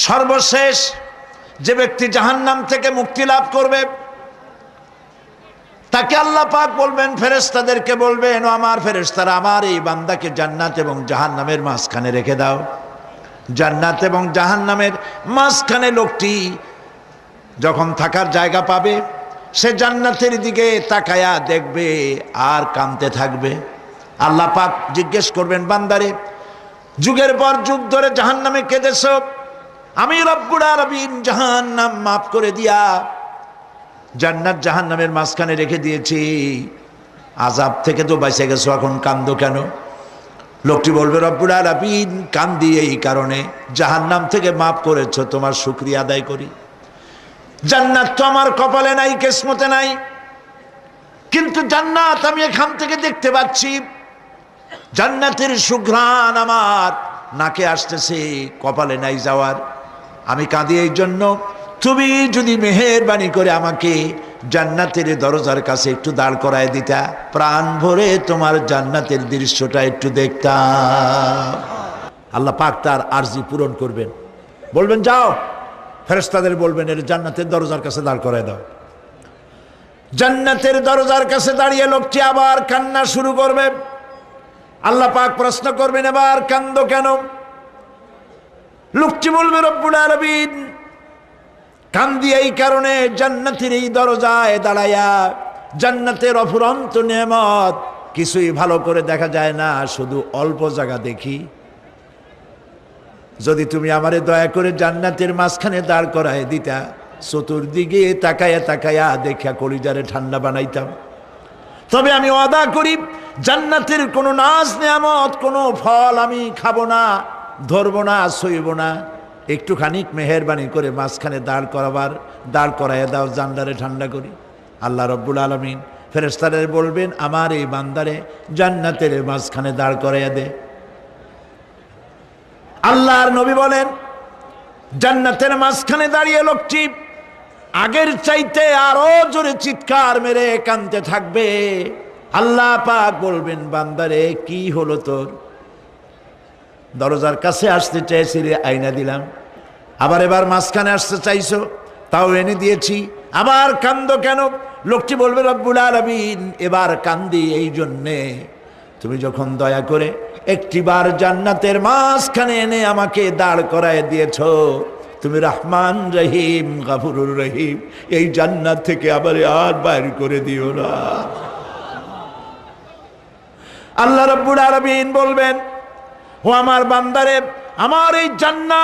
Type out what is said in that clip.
সর্বশেষ যে ব্যক্তি জাহান্নাম থেকে মুক্তি লাভ করবে তাকে আল্লাহ পাক বলবেন, ফেরেশতাদেরকে বলবেন, ও আমার ফেরেশতারা, আমার এই বান্দাকে জান্নাত এবং জাহান্নামের মাঝখানে রেখে দাও। জান্নাত এবং জাহান্নামের মাঝখানে লোকটি যখন থাকার জায়গা পাবে, সে জান্নাতের দিকে তাকায়া দেখবে আর কাঁদতে থাকবে। আল্লাহ পাক জিজ্ঞেস করবেন, বান্দারে, যুগের পর যুগ ধরে জাহান্নামে কেঁদেছ, আমি রব্বুল আলামিন জাহান্নাম মাফ করে দিয়া জান্নাত জাহান্নামের মাঝখানে রেখে দিয়েছি, আযাব থেকে তো বেঁচে গেছো, এখন কান্দো কেন? লোকটি বলবে, রব্বুল আলামিন কান্দি এই কারণে, জাহান্নাম থেকে মাফ করেছো, তোমার শুকরিয়া আদায় করি। জান্নাত তো আমার কপালে নাই, কিসমতে নাই, কিন্তু জান্নাত আমি এখান থেকে দেখতে পাচ্ছি, জান্নাতের সুঘ্রাণ আমার নাকে আসতেছে, কপালে নাই যাওয়ার। আমি কাঁদি এই জন্য, তুমি যদি মেহেরবানি করে আমাকে জান্নাতের দরজার কাছে একটু দাঁড় করায় দিতা, প্রাণ ভরে তোমার জান্নাতের দৃশ্যটা একটু দেখতাম। আল্লাহ পাক তার আরজি পূরণ করবেন, বলবেন, যাও, ফেরেশতাদের বলবেন, এর জান্নাতের দরজার কাছে দাঁড় করায় দাও। জান্নাতের দরজার কাছে দাঁড়িয়ে লোকটি আবার কান্না শুরু করবে। আল্লাহ পাক প্রশ্ন করবেন, এবার কান্দো কেন? লোকটি বলবে, রব্বুল আলামিন কান্দি এই কারণে, জান্নাতের এই দরজায় দাঁড়ায়া জান্নাতের অফুরন্ত নেয়ামত কিছুই ভালো করে দেখা যায় না, শুধু অল্প জায়গা দেখি। যদি তুমি আমারে দয়া করে জান্নাতের মাঝখানে দাঁড় করায় দিতা, চতুর্দিকে তাকায়া তাকায়া দেখা কলিজারে ঠান্ডা বানাইতাম। তবে আমি ওয়াদা করি, জান্নাতের কোনো নাজ নেয়ামত, কোনো ফল আমি খাবো না, ধরবো না, সইব না। একটুখানি মেহেরবানি করে মাঝখানে দাঁড় করাইয়া দাও, জান্নারে ঠান্ডা করি। আল্লাহ রব্বুল আলামিন ফেরেশতাদের বলবেন, আমার এই বান্দারে জান্নাতের মাঝখানে দাঁড় করাইয়া দে। আল্লাহর নবী বলেন, জান্নাতের মাঝখানে দাঁড়িয়ে লোকটি আগের চাইতে আরো জোরে চিৎকার মেরে কাঁদতে থাকবে। আল্লাহ পাক বলবেন, বান্দারে কি হলো তোর? দরজার কাছে আসতে চাইছিলে, আইনা দিলাম। আবার এবার মাঝখানে আসতে চাইছো, তাও এনে দিয়েছি, আবার কান্দো কেন? লোকটি বলবে, রব্বুল আলামিন এবার কান্দি এই জন্যে, তুমি যখন দয়া করে একটিবার জান্নাতের মাঝখানে এনে আমাকে দাঁড় করায় দিয়েছো, তুমি রহমান রহিম গফুরুর রহিম, এই জান্নাত থেকে আবার আর বাইর করে দিও না। আল্লাহ রাব্বুল আলামিন বলবেন, ও আমার বান্দারে, আমার এই জান্নাত